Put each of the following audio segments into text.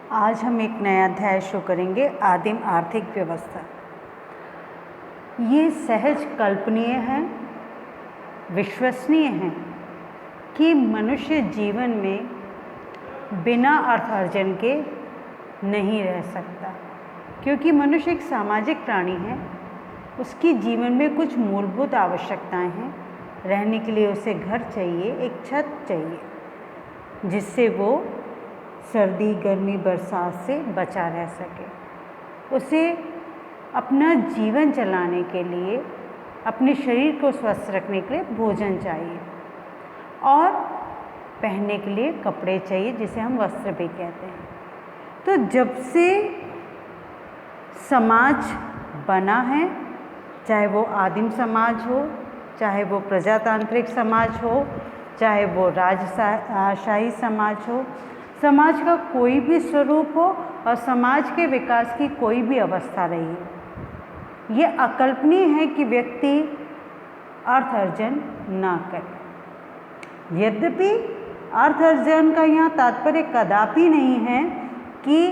आज हम एक नया अध्याय शुरू करेंगे, आदिम आर्थिक व्यवस्था। ये सहज कल्पनीय है, विश्वसनीय है कि मनुष्य जीवन में बिना अर्थार्जन के नहीं रह सकता, क्योंकि मनुष्य एक सामाजिक प्राणी है। उसकी जीवन में कुछ मूलभूत आवश्यकताएं हैं। रहने के लिए उसे घर चाहिए, एक छत चाहिए जिससे वो सर्दी, गर्मी, बरसात से बचा रह सके। उसे अपना जीवन चलाने के लिए, अपने शरीर को स्वस्थ रखने के लिए भोजन चाहिए और पहनने के लिए कपड़े चाहिए, जिसे हम वस्त्र भी कहते हैं। तो जब से समाज बना है, चाहे वो आदिम समाज हो, चाहे वो प्रजातांत्रिक समाज हो, चाहे वो राजशाही समाज हो, समाज का कोई भी स्वरूप हो और समाज के विकास की कोई भी अवस्था रही है, ये अकल्पनीय है कि व्यक्ति अर्थ अर्जन ना करे। यद्यपि अर्थ अर्जन का यहाँ तात्पर्य कदापि नहीं है कि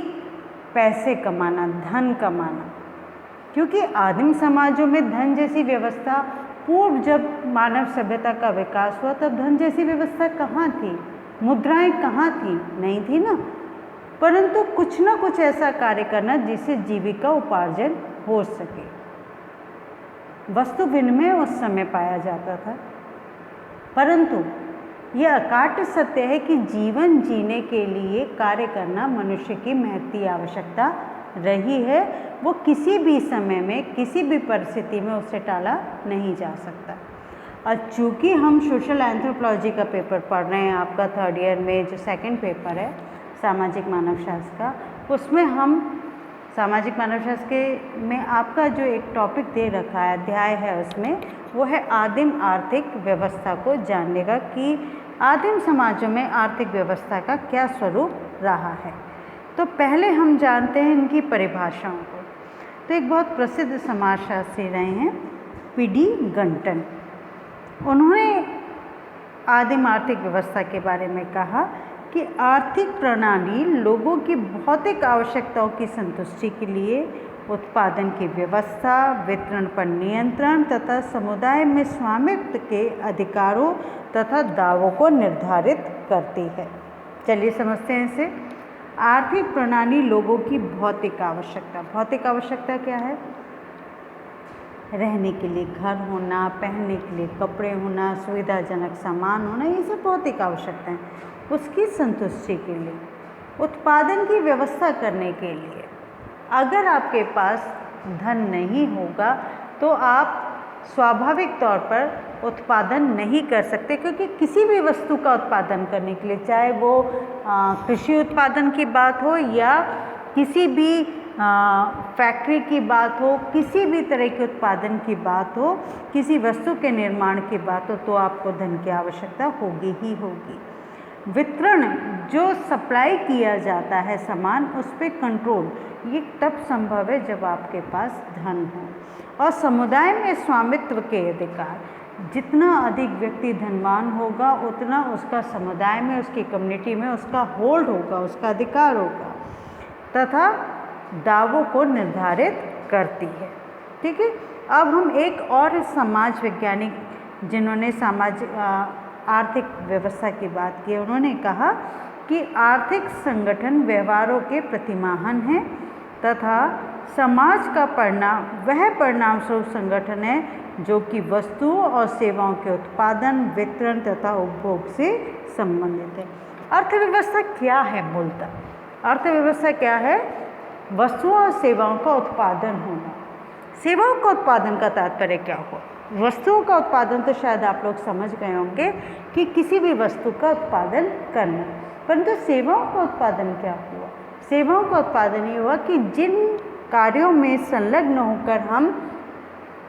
पैसे कमाना, धन कमाना, क्योंकि आदिम समाजों में धन जैसी व्यवस्था, पूर्व जब मानव सभ्यता का विकास हुआ तब धन जैसी व्यवस्था कहाँ थी? मुद्राएं कहाँ थी? नहीं थी ना। परंतु कुछ ना कुछ ऐसा कार्य करना जिससे जीविका उपार्जन हो सके, वस्तु विनिमय उस समय पाया जाता था। परंतु यह अकाट्य सत्य है कि जीवन जीने के लिए कार्य करना मनुष्य की महती आवश्यकता रही है। वो किसी भी समय में, किसी भी परिस्थिति में उसे टाला नहीं जा सकता। और चूँकि हम सोशल एंथ्रोपोलॉजी का पेपर पढ़ रहे हैं, आपका थर्ड ईयर में जो सेकंड पेपर है सामाजिक मानवशास्त्र का, उसमें हम सामाजिक मानवशास्त्र के में आपका जो एक टॉपिक दे रखा है, अध्याय है, उसमें वो है आदिम आर्थिक व्यवस्था को जानने का, कि आदिम समाजों में आर्थिक व्यवस्था का क्या स्वरूप रहा है। तो पहले हम जानते हैं इनकी परिभाषाओं को। तो एक बहुत प्रसिद्ध समाजशास्त्री रहे हैं पी.डी. गंटन। उन्होंने आदिम आर्थिक व्यवस्था के बारे में कहा कि आर्थिक प्रणाली लोगों की भौतिक आवश्यकताओं की संतुष्टि के लिए उत्पादन की व्यवस्था, वितरण पर नियंत्रण तथा समुदाय में स्वामित्व के अधिकारों तथा दावों को निर्धारित करती है। चलिए समझते हैं इसे। आर्थिक प्रणाली लोगों की भौतिक आवश्यकता। भौतिक आवश्यकता क्या है? रहने के लिए घर होना, पहनने के लिए कपड़े होना, सुविधाजनक सामान होना, ये सब भौतिक आवश्यकताएं। उसकी संतुष्टि के लिए, उत्पादन की व्यवस्था करने के लिए, अगर आपके पास धन नहीं होगा तो आप स्वाभाविक तौर पर उत्पादन नहीं कर सकते, क्योंकि किसी भी वस्तु का उत्पादन करने के लिए, चाहे वो कृषि उत्पादन की बात हो या किसी भी फैक्ट्री की बात हो, किसी भी तरह के उत्पादन की बात हो, किसी वस्तु के निर्माण की बात हो, तो आपको धन की आवश्यकता होगी ही होगी। वितरण, जो सप्लाई किया जाता है सामान, उस पर कंट्रोल, ये तब संभव है जब आपके पास धन हो। और समुदाय में स्वामित्व के अधिकार, जितना अधिक व्यक्ति धनवान होगा उतना उसका समुदाय में, उसकी कम्युनिटी में उसका होल्ड होगा, उसका अधिकार होगा, तथा दावों को निर्धारित करती है। ठीक है। अब हम एक और समाज वैज्ञानिक जिन्होंने आर्थिक व्यवस्था की बात की, उन्होंने कहा कि आर्थिक संगठन व्यवहारों के प्रतिमाहन है तथा समाज का परिणाम वह परिणाम स्वरूप संगठन है जो कि वस्तुओं और सेवाओं के उत्पादन, वितरण तथा उपभोग से संबंधित है। अर्थव्यवस्था क्या है? मूलतः अर्थव्यवस्था क्या है? वस्तुओं और सेवाओं का उत्पादन होना। सेवाओं का उत्पादन का तात्पर्य क्या हो? वस्तुओं का उत्पादन तो शायद आप लोग समझ गए होंगे कि किसी भी वस्तु का उत्पादन करना, परंतु सेवाओं का उत्पादन क्या हुआ? सेवाओं का उत्पादन ये हुआ कि जिन कार्यों में संलग्न होकर हम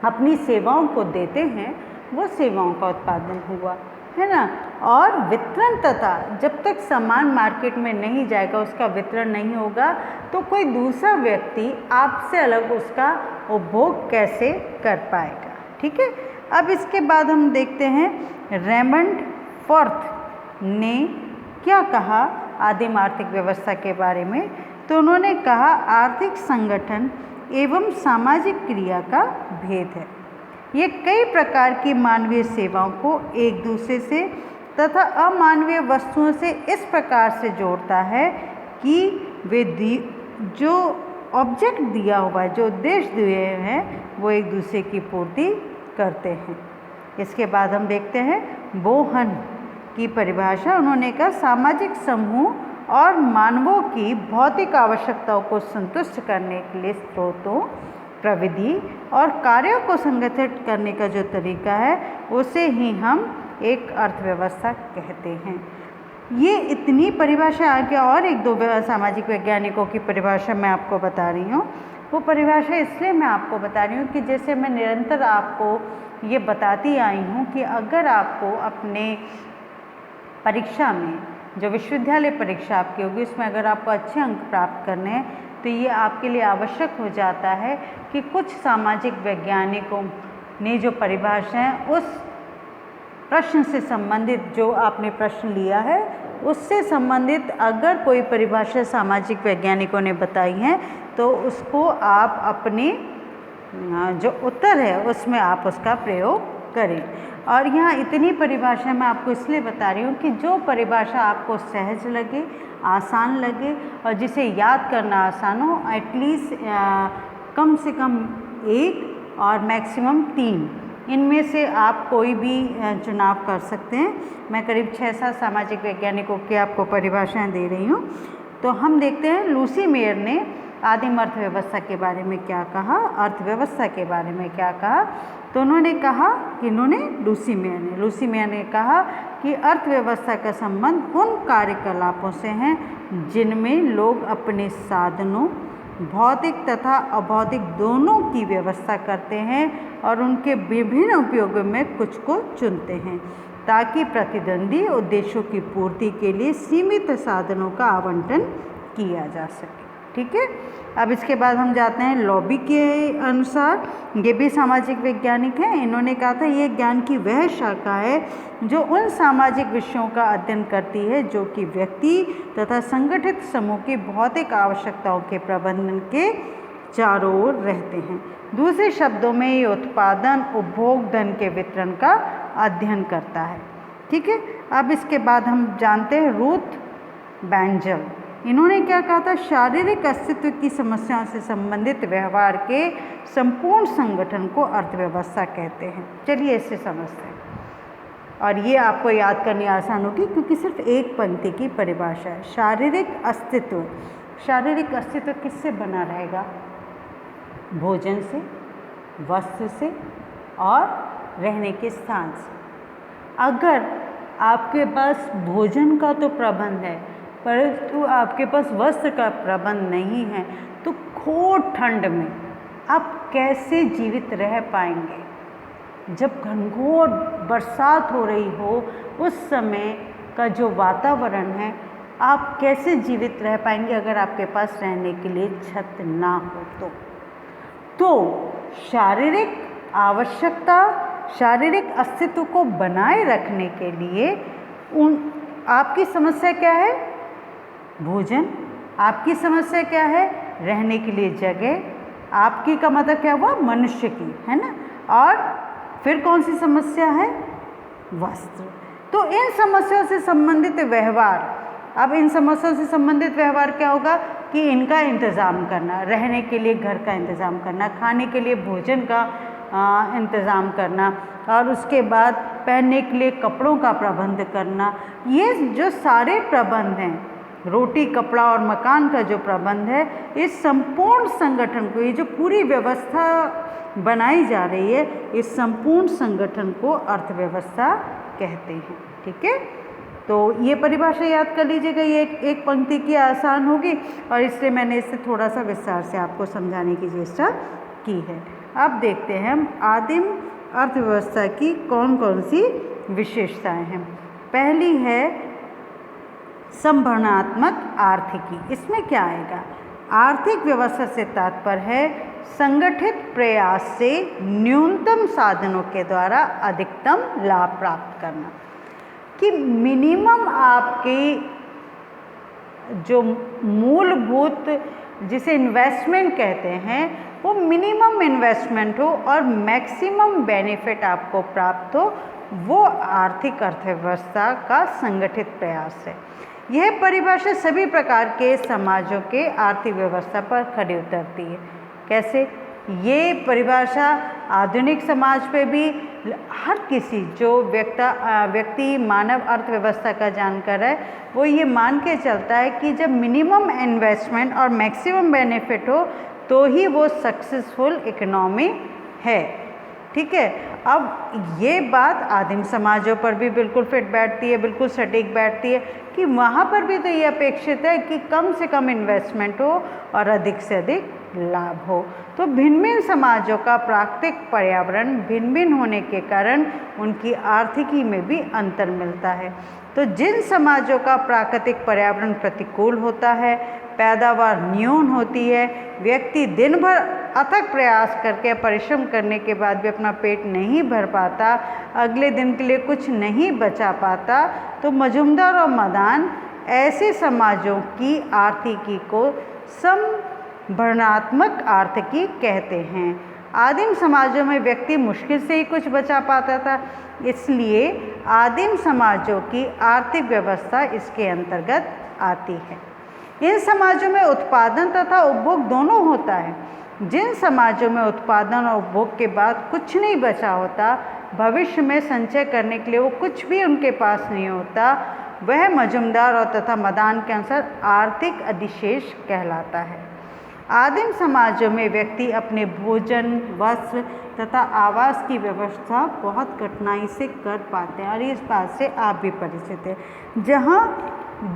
अपनी सेवाओं को देते हैं, वो सेवाओं का उत्पादन हुआ, है ना। और वितरण तथा, जब तक सामान मार्केट में नहीं जाएगा, उसका वितरण नहीं होगा, तो कोई दूसरा व्यक्ति आपसे अलग उसका उपभोग कैसे कर पाएगा। ठीक है। अब इसके बाद हम देखते हैं रेमंड फोर्थ ने क्या कहा आदिम आर्थिक व्यवस्था के बारे में, तो उन्होंने कहा आर्थिक संगठन एवं सामाजिक क्रिया का भेद है। ये कई प्रकार की मानवीय सेवाओं को एक दूसरे से तथा अमानवीय वस्तुओं से इस प्रकार से जोड़ता है कि वे जो ऑब्जेक्ट दिया हुआ है, जो उद्देश्य दिए हैं, वो एक दूसरे की पूर्ति करते हैं। इसके बाद हम देखते हैं बोहन की परिभाषा। उन्होंने कहा सामाजिक समूह और मानवों की भौतिक आवश्यकताओं को संतुष्ट करने के लिए स्रोतों, प्रविधि और कार्यों को संगठित करने का जो तरीका है उसे ही हम एक अर्थव्यवस्था कहते हैं। ये इतनी परिभाषा आ गया, और एक दो सामाजिक वैज्ञानिकों की परिभाषा मैं आपको बता रही हूँ। वो परिभाषा इसलिए मैं आपको बता रही हूँ कि जैसे मैं निरंतर आपको ये बताती आई हूँ कि अगर आपको अपने परीक्षा में, जो विश्वविद्यालय परीक्षा आपकी होगी, उसमें अगर आपको अच्छे अंक प्राप्त करने हैं तो ये आपके लिए आवश्यक हो जाता है कि कुछ सामाजिक वैज्ञानिकों ने जो परिभाषाएं उस प्रश्न से संबंधित, जो आपने प्रश्न लिया है उससे संबंधित अगर कोई परिभाषा सामाजिक वैज्ञानिकों ने बताई है तो उसको आप अपने जो उत्तर है उसमें आप उसका प्रयोग करें। और यहाँ इतनी परिभाषा मैं आपको इसलिए बता रही हूँ कि जो परिभाषा आपको सहज लगे, आसान लगे और जिसे याद करना आसान हो, एटलीस्ट कम से कम 1 और मैक्सिमम 3, इनमें से आप कोई भी चुनाव कर सकते हैं। मैं करीब 6-7 सामाजिक वैज्ञानिकों की आपको परिभाषाएं दे रही हूँ। तो हम देखते हैं लूसी मेयर ने आदिम अर्थव्यवस्था के बारे में क्या कहा, अर्थव्यवस्था के बारे में क्या कहा। तो उन्होंने कहा कि लूसी मेयर ने कहा कि अर्थव्यवस्था का संबंध उन कार्यकलापों से है जिनमें लोग अपने साधनों, भौतिक तथा अभौतिक दोनों की व्यवस्था करते हैं और उनके विभिन्न उपयोगों में कुछ को चुनते हैं ताकि प्रतिद्वंदी उद्देश्यों की पूर्ति के लिए सीमित साधनों का आवंटन किया जा सके। ठीक है, अब इसके बाद हम जाते हैं लॉबी के अनुसार। ये भी सामाजिक वैज्ञानिक हैं। इन्होंने कहा था ये ज्ञान की वह शाखा है जो उन सामाजिक विषयों का अध्ययन करती है जो कि व्यक्ति तथा संगठित समूह की भौतिक आवश्यकताओं के प्रबंधन के चारों ओर रहते हैं। दूसरे शब्दों में ये उत्पादन, उपभोग, धन के वितरण का अध्ययन करता है। ठीक है, अब इसके बाद हम जानते हैं रूथ बैंजल। इन्होंने क्या कहा था, शारीरिक अस्तित्व की समस्याओं से संबंधित व्यवहार के संपूर्ण संगठन को अर्थव्यवस्था कहते हैं। चलिए इससे समझते हैं, और ये आपको याद करनी आसान होगी क्योंकि सिर्फ एक पंक्ति की परिभाषा है। शारीरिक अस्तित्व, शारीरिक अस्तित्व किससे बना रहेगा? भोजन से, वस्त्र से और रहने के स्थान से। अगर आपके पास भोजन का तो प्रबंध है परंतु आपके पास वस्त्र का प्रबंध नहीं है तो घोर ठंड में आप कैसे जीवित रह पाएंगे? जब घनघोर बरसात हो रही हो उस समय का जो वातावरण है, आप कैसे जीवित रह पाएंगे अगर आपके पास रहने के लिए छत ना हो? तो शारीरिक आवश्यकता, शारीरिक अस्तित्व को बनाए रखने के लिए आपकी समस्या क्या है? भोजन। आपकी समस्या क्या है? रहने के लिए जगह। आपकी का मतलब क्या हुआ? मनुष्य की, है ना। और फिर कौन सी समस्या है? वस्त्र। तो इन समस्याओं से संबंधित व्यवहार, अब इन समस्याओं से संबंधित व्यवहार क्या होगा कि इनका इंतज़ाम करना, रहने के लिए घर का इंतज़ाम करना, खाने के लिए भोजन का इंतज़ाम करना और उसके बाद पहनने के लिए कपड़ों का प्रबंध करना। ये जो सारे प्रबंध हैं, रोटी, कपड़ा और मकान का जो प्रबंध है, इस संपूर्ण संगठन को, ये जो पूरी व्यवस्था बनाई जा रही है, इस संपूर्ण संगठन को अर्थव्यवस्था कहते हैं। ठीक है, तो ये परिभाषा याद कर लीजिएगा। ये एक पंक्ति की आसान होगी और इसलिए मैंने इसे थोड़ा सा विस्तार से आपको समझाने की चेष्टा की है। अब देखते हैं हम आदिम अर्थव्यवस्था की कौन कौन सी विशेषताएं हैं। पहली है संभरणात्मक आर्थिकी। इसमें क्या आएगा? आर्थिक व्यवस्था से तात्पर्य है संगठित प्रयास से न्यूनतम साधनों के द्वारा अधिकतम लाभ प्राप्त करना। कि मिनिमम आपके जो मूलभूत जिसे इन्वेस्टमेंट कहते हैं वो मिनिमम इन्वेस्टमेंट हो और मैक्सिमम बेनिफिट आपको प्राप्त हो, वो आर्थिक अर्थव्यवस्था का संगठित प्रयास है। यह परिभाषा सभी प्रकार के समाजों के आर्थिक व्यवस्था पर खरी उतरती है। कैसे? ये परिभाषा आधुनिक समाज पे भी हर किसी जो व्यक्ति मानव अर्थव्यवस्था का जानकार है वो ये मान के चलता है कि जब मिनिमम इन्वेस्टमेंट और मैक्सिमम बेनिफिट हो तो ही वो सक्सेसफुल इकोनॉमी है। ठीक है, अब ये बात आदिम समाजों पर भी बिल्कुल फिट बैठती है, बिल्कुल सटीक बैठती है कि वहाँ पर भी तो ये अपेक्षित है कि कम से कम इन्वेस्टमेंट हो और अधिक से अधिक लाभ हो। तो भिन्न भिन्न समाजों का प्राकृतिक पर्यावरण भिन्न भिन्न होने के कारण उनकी आर्थिकी में भी अंतर मिलता है। तो जिन समाजों का प्राकृतिक पर्यावरण प्रतिकूल होता है, पैदावार न्यून होती है, व्यक्ति दिन भर अथक प्रयास करके परिश्रम करने के बाद भी अपना पेट नहीं भर पाता, अगले दिन के लिए कुछ नहीं बचा पाता, तो मजूमदार और मदान ऐसे समाजों की आर्थिकी को संभरणात्मक आर्थिकी कहते हैं। आदिम समाजों में व्यक्ति मुश्किल से ही कुछ बचा पाता था, इसलिए आदिम समाजों की आर्थिक व्यवस्था इसके अंतर्गत आती है। इन समाजों में उत्पादन तथा उपभोग दोनों होता है। जिन समाजों में उत्पादन और उपभोग के बाद कुछ नहीं बचा होता, भविष्य में संचय करने के लिए वो कुछ भी उनके पास नहीं होता, वह मजूमदार और तथा मदान के अनुसार आर्थिक अधिशेष कहलाता है। आदिम समाजों में व्यक्ति अपने भोजन, वस्त्र तथा आवास की व्यवस्था बहुत कठिनाई से कर पाते हैं और इस बात से आप भी परिचित हैं। जहाँ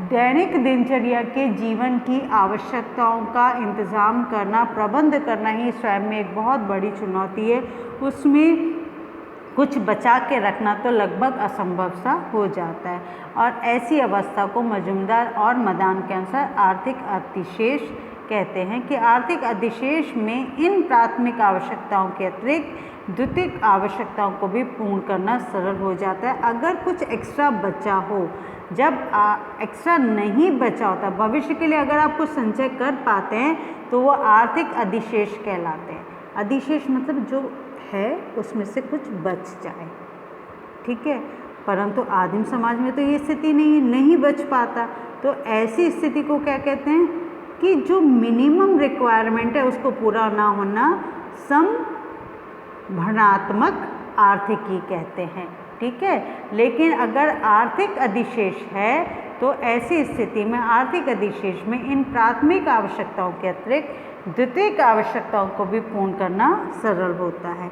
दैनिक दिनचर्या के जीवन की आवश्यकताओं का इंतज़ाम करना, प्रबंध करना ही स्वयं में एक बहुत बड़ी चुनौती है, उसमें कुछ बचा के रखना तो लगभग असंभव सा हो जाता है और ऐसी अवस्था को मजूमदार और मदान के अनुसार आर्थिक अधिशेष कहते हैं कि आर्थिक अधिशेष में इन प्राथमिक आवश्यकताओं के अतिरिक्त द्वितीयक आवश्यकताओं को भी पूर्ण करना सरल हो जाता है। अगर कुछ एक्स्ट्रा बचा हो, जब एक्स्ट्रा नहीं बचा होता, भविष्य के लिए अगर आप कुछ संचय कर पाते हैं तो वो आर्थिक अधिशेष कहलाते हैं। अधिशेष मतलब जो है उसमें से कुछ बच जाए, ठीक है। परंतु आदिम समाज में तो ये स्थिति नहीं बच पाता, तो ऐसी स्थिति को क्या कहते हैं कि जो मिनिमम रिक्वायरमेंट है उसको पूरा ना होना संभरणात्मक आर्थिकी कहते हैं, ठीक है। लेकिन अगर आर्थिक अधिशेष है तो ऐसी स्थिति में आर्थिक अधिशेष में इन प्राथमिक आवश्यकताओं के अतिरिक्त द्वितीयक आवश्यकताओं को भी पूर्ण करना सरल होता है।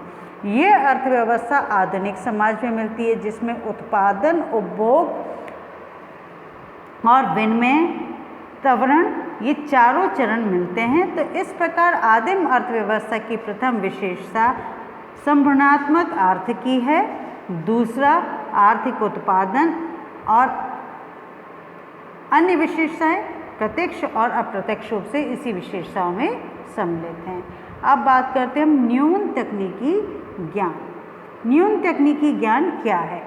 ये अर्थव्यवस्था आधुनिक समाज में मिलती है जिसमें उत्पादन, उपभोग और विनिमय, त्वरण, ये चारों चरण मिलते हैं। तो इस प्रकार आदिम अर्थव्यवस्था की प्रथम विशेषता संभरणात्मक आर्थिकी है, दूसरा आर्थिक उत्पादन और अन्य विशेषताएं प्रत्यक्ष और अप्रत्यक्ष रूप से इसी विशेषताओं में सम्मिलित हैं। अब बात करते हैं हम न्यून तकनीकी ज्ञान। न्यून तकनीकी ज्ञान क्या है?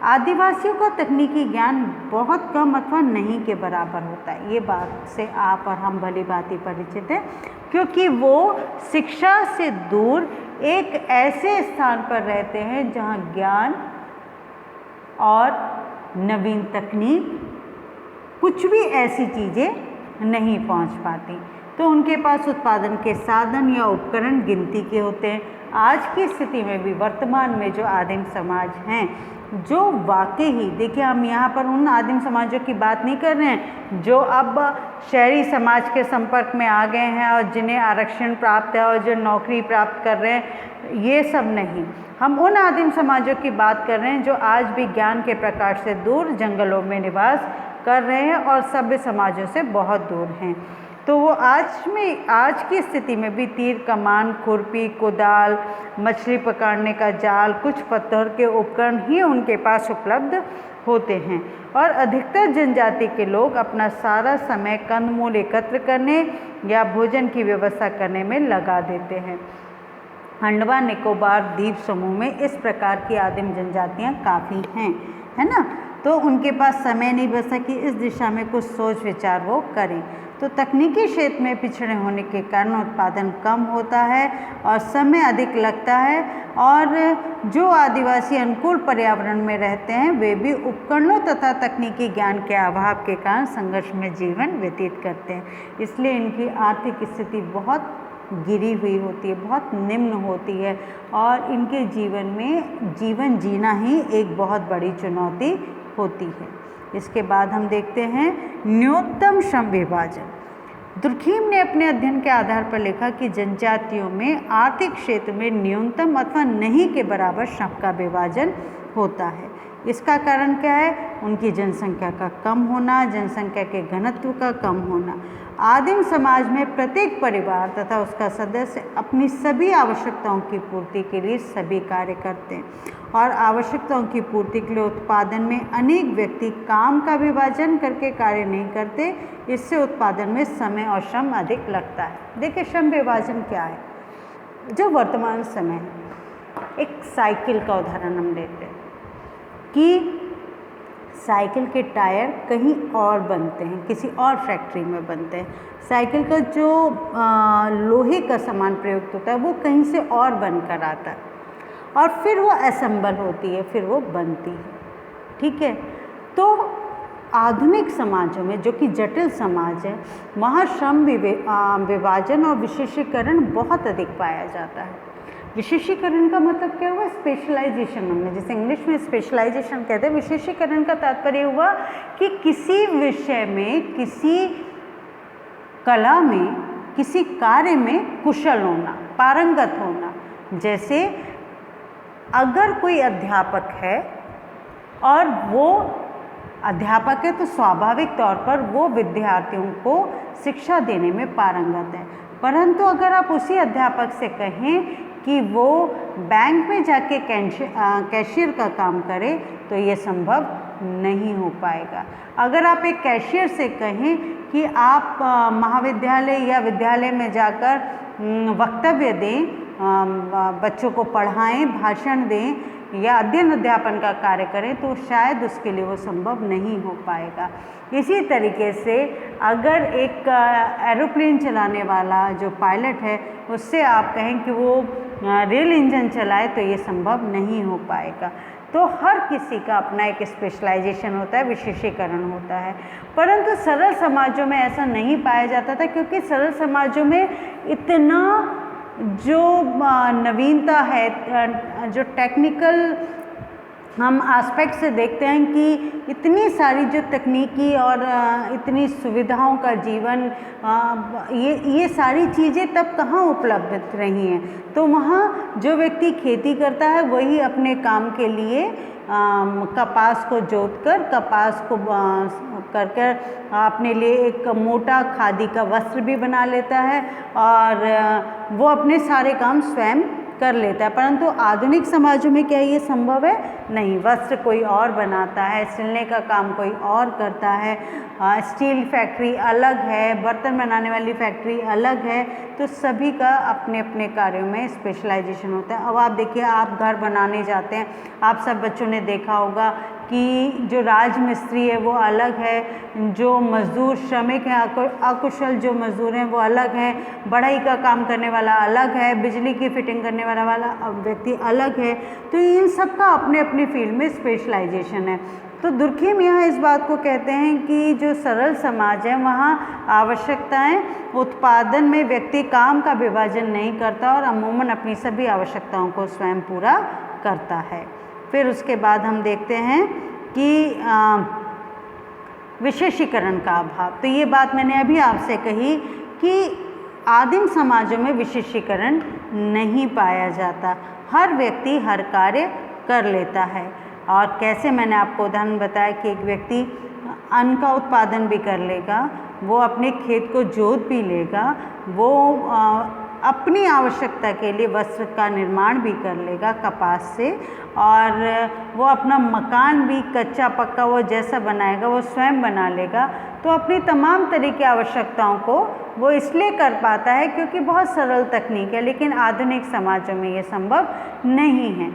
आदिवासियों का तकनीकी ज्ञान बहुत कम अथवा नहीं के बराबर होता है। ये बात से आप और हम भली भांति परिचित हैं, क्योंकि वो शिक्षा से दूर एक ऐसे स्थान पर रहते हैं जहाँ ज्ञान और नवीन तकनीक, कुछ भी ऐसी चीज़ें नहीं पहुँच पाती, तो उनके पास उत्पादन के साधन या उपकरण गिनती के होते हैं। आज की स्थिति में भी वर्तमान में जो आदिम समाज हैं, जो वाकई ही, देखिए हम यहाँ पर उन आदिम समाजों की बात नहीं कर रहे हैं जो अब शहरी समाज के संपर्क में आ गए हैं और जिन्हें आरक्षण प्राप्त है और जो नौकरी प्राप्त कर रहे हैं, ये सब नहीं। हम उन आदिम समाजों की बात कर रहे हैं जो आज भी ज्ञान के प्रकाश से दूर जंगलों में निवास कर रहे हैं और सभ्य समाजों से बहुत दूर हैं। तो वो आज की स्थिति में भी तीर कमान, खुरपी, कुदाल, मछली पकड़ने का जाल, कुछ पत्थर के उपकरण ही उनके पास उपलब्ध होते हैं और अधिकतर जनजाति के लोग अपना सारा समय कंदमूल एकत्र करने या भोजन की व्यवस्था करने में लगा देते हैं। अंडमान निकोबार द्वीप समूह में इस प्रकार की आदिम जनजातियाँ काफ़ी हैं, है ना। तो उनके पास समय नहीं बचा कि इस दिशा में कुछ सोच विचार वो करें। तो तकनीकी क्षेत्र में पिछड़े होने के कारण उत्पादन कम होता है और समय अधिक लगता है, और जो आदिवासी अनुकूल पर्यावरण में रहते हैं वे भी उपकरणों तथा तकनीकी ज्ञान के अभाव के कारण संघर्ष में जीवन व्यतीत करते हैं। इसलिए इनकी आर्थिक स्थिति बहुत गिरी हुई होती है, बहुत निम्न होती है, और इनके जीवन में जीवन जीना ही एक बहुत बड़ी चुनौती होती है। इसके बाद हम देखते हैं न्यूनतम श्रम विभाजन। दुर्खीम ने अपने अध्ययन के आधार पर लिखा कि जनजातियों में आर्थिक क्षेत्र में न्यूनतम अथवा नहीं के बराबर श्रम का विभाजन होता है। इसका कारण क्या है? उनकी जनसंख्या का कम होना, जनसंख्या के घनत्व का कम होना। आदिम समाज में प्रत्येक परिवार तथा उसका सदस्य अपनी सभी आवश्यकताओं की पूर्ति के लिए सभी कार्य करते हैं, और आवश्यकताओं की पूर्ति के लिए उत्पादन में अनेक व्यक्ति काम का विभाजन करके कार्य नहीं करते। इससे उत्पादन में समय और श्रम अधिक लगता है। देखिए, श्रम विभाजन क्या है? जो वर्तमान समय है, एक साइकिल का उदाहरण हम लेते हैं कि साइकिल के टायर कहीं और बनते हैं, किसी और फैक्ट्री में बनते हैं। साइकिल का जो लोहे का सामान प्रयुक्त होता है वो कहीं से और बनकर आता है, और फिर वो असेंबल होती है, फिर वो बनती है। ठीक है, तो आधुनिक समाजों में, जो कि जटिल समाज है, वहाँ श्रम विभाजन और विशेषीकरण बहुत अधिक पाया जाता है। विशेषीकरण का मतलब क्या हुआ? स्पेशलाइजेशन। हमने जैसे इंग्लिश में स्पेशलाइजेशन कहते हैं, विशेषीकरण का तात्पर्य हुआ कि किसी विषय में, किसी कला में, किसी कार्य में कुशल होना, पारंगत होना। जैसे अगर कोई अध्यापक है और वो अध्यापक है तो स्वाभाविक तौर पर वो विद्यार्थियों को शिक्षा देने में पारंगत है, परंतु अगर आप उसी अध्यापक से कहें कि वो बैंक में जाके कैशियर का काम करे तो ये संभव नहीं हो पाएगा। अगर आप एक कैशियर से कहें कि आप महाविद्यालय या विद्यालय में जाकर वक्तव्य दें, बच्चों को पढ़ाएं, भाषण दें या अध्ययन अध्यापन का कार्य करें, तो शायद उसके लिए वो संभव नहीं हो पाएगा। इसी तरीके से अगर एक एरोप्लेन चलाने वाला जो पायलट है उससे आप कहें कि वो रेल इंजन चलाए तो ये संभव नहीं हो पाएगा। तो हर किसी का अपना एक स्पेशलाइजेशन होता है, विशेषीकरण होता है, परंतु सरल समाजों में ऐसा नहीं पाया जाता था, क्योंकि सरल समाजों में इतना जो नवीनता है, जो टेक्निकल हम एस्पेक्ट से देखते हैं कि इतनी सारी जो तकनीकी और इतनी सुविधाओं का जीवन, ये सारी चीज़ें तब कहाँ उपलब्ध रही हैं। तो वहाँ जो व्यक्ति खेती करता है वही अपने काम के लिए कपास को जोतकर, कपास को कर अपने लिए एक मोटा खादी का वस्त्र भी बना लेता है, और वो अपने सारे काम स्वयं कर लेता है। परंतु आधुनिक समाजों में क्या ये संभव है? नहीं। वस्त्र कोई और बनाता है, सिलने का काम कोई और करता है, स्टील फैक्ट्री अलग है, बर्तन बनाने वाली फैक्ट्री अलग है। तो सभी का अपने अपने कार्यों में स्पेशलाइजेशन होता है। अब आप देखिए, आप घर बनाने जाते हैं, आप सब बच्चों ने देखा होगा कि जो राजमिस्त्री है वो अलग है, जो मज़दूर श्रमिक हैं, अकुशल जो मज़दूर हैं वो अलग हैं, बढ़ई का काम करने वाला अलग है, बिजली की फिटिंग करने वाला व्यक्ति अलग है। तो इन सब का अपने अपने फील्ड में स्पेशलाइजेशन है। तो दुर्खीम यहाँ इस बात को कहते हैं कि जो सरल समाज है वहाँ आवश्यकताएं उत्पादन में व्यक्ति काम का विभाजन नहीं करता और अमूमन अपनी सभी आवश्यकताओं को स्वयं पूरा करता है। फिर उसके बाद हम देखते हैं कि विशेषीकरण का अभाव। तो ये बात मैंने अभी आपसे कही कि आदिम समाजों में विशेषीकरण नहीं पाया जाता, हर व्यक्ति हर कार्य कर लेता है। और कैसे, मैंने आपको उदाहरण बताया कि एक व्यक्ति अन्न का उत्पादन भी कर लेगा, वो अपने खेत को जोत भी लेगा, वो अपनी आवश्यकता के लिए वस्त्र का निर्माण भी कर लेगा कपास से, और वो अपना मकान भी कच्चा पक्का वो जैसा बनाएगा वो स्वयं बना लेगा। तो अपनी तमाम तरह की आवश्यकताओं को वो इसलिए कर पाता है क्योंकि बहुत सरल तकनीक है, लेकिन आधुनिक समाजों में ये संभव नहीं है।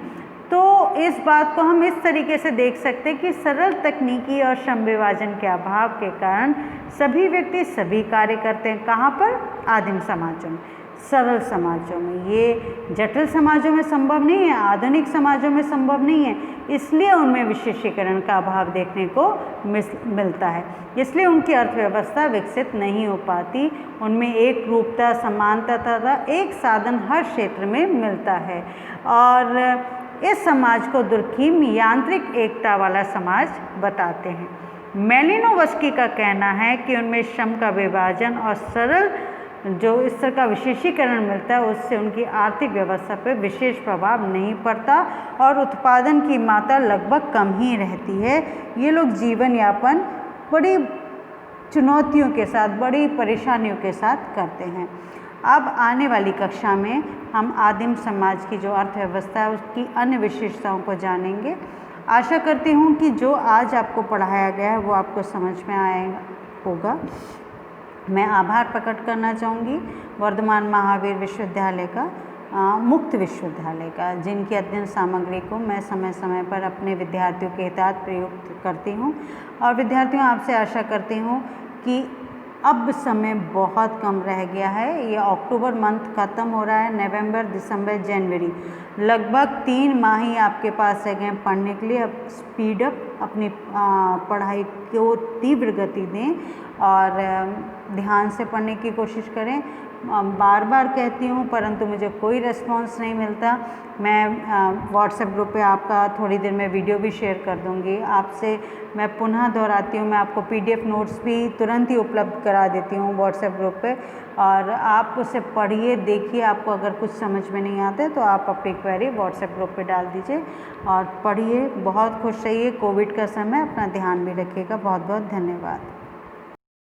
तो इस बात को हम इस तरीके से देख सकते हैं कि सरल तकनीकी और श्रम विभाजन के अभाव के कारण सभी व्यक्ति सभी कार्य करते हैं। कहाँ पर? आदिम समाजों में, सरल समाजों में। ये जटिल समाजों में संभव नहीं है, आधुनिक समाजों में संभव नहीं है, इसलिए उनमें विशेषीकरण का अभाव देखने को मिलता है, इसलिए उनकी अर्थव्यवस्था विकसित नहीं हो पाती। उनमें एक रूपता, समानता तथा एक साधन हर क्षेत्र में मिलता है और इस समाज को दुर्खिम यांत्रिक एकता वाला समाज बताते हैं। मेलिनोवस्की का कहना है कि उनमें श्रम का विभाजन और सरल जो इस तरह का विशेषीकरण मिलता है उससे उनकी आर्थिक व्यवस्था पर विशेष प्रभाव नहीं पड़ता और उत्पादन की मात्रा लगभग कम ही रहती है। ये लोग जीवन यापन बड़ी चुनौतियों के साथ, बड़ी परेशानियों के साथ करते हैं। अब आने वाली कक्षा में हम आदिम समाज की जो अर्थव्यवस्था है उसकी अन्य विशेषताओं को जानेंगे। आशा करती हूँ कि जो आज आपको पढ़ाया गया है वो आपको समझ में आएगा होगा। मैं आभार प्रकट करना चाहूँगी वर्धमान महावीर विश्वविद्यालय का, मुक्त विश्वविद्यालय का, जिनकी अध्ययन सामग्री को मैं समय समय पर अपने विद्यार्थियों के हितार्थ प्रयुक्त करती हूँ। और विद्यार्थियों, आपसे आशा करती हूँ कि अब समय बहुत कम रह गया है। ये अक्टूबर मंथ ख़त्म हो रहा है, नवंबर, दिसंबर, जनवरी, लगभग 3 माह ही आपके पास रह गए पढ़ने के लिए। अब स्पीड अप अपनी पढ़ाई को तीव्र गति दें और ध्यान से पढ़ने की कोशिश करें। बार बार कहती हूँ परंतु मुझे कोई रिस्पांस नहीं मिलता। मैं व्हाट्सएप ग्रुप पे आपका थोड़ी देर में वीडियो भी शेयर कर दूँगी। आपसे मैं पुनः दोहराती हूँ, मैं आपको PDF नोट्स भी तुरंत ही उपलब्ध करा देती हूँ व्हाट्सएप ग्रुप पे, और आप उसे पढ़िए, देखिए। आपको अगर कुछ समझ में नहीं आता है तो आप अपनी क्वेरी व्हाट्सएप ग्रुप पे डाल दीजिए और पढ़िए। बहुत खुश रहिए। कोविड का समय, अपना ध्यान भी रखिएगा। बहुत बहुत धन्यवाद।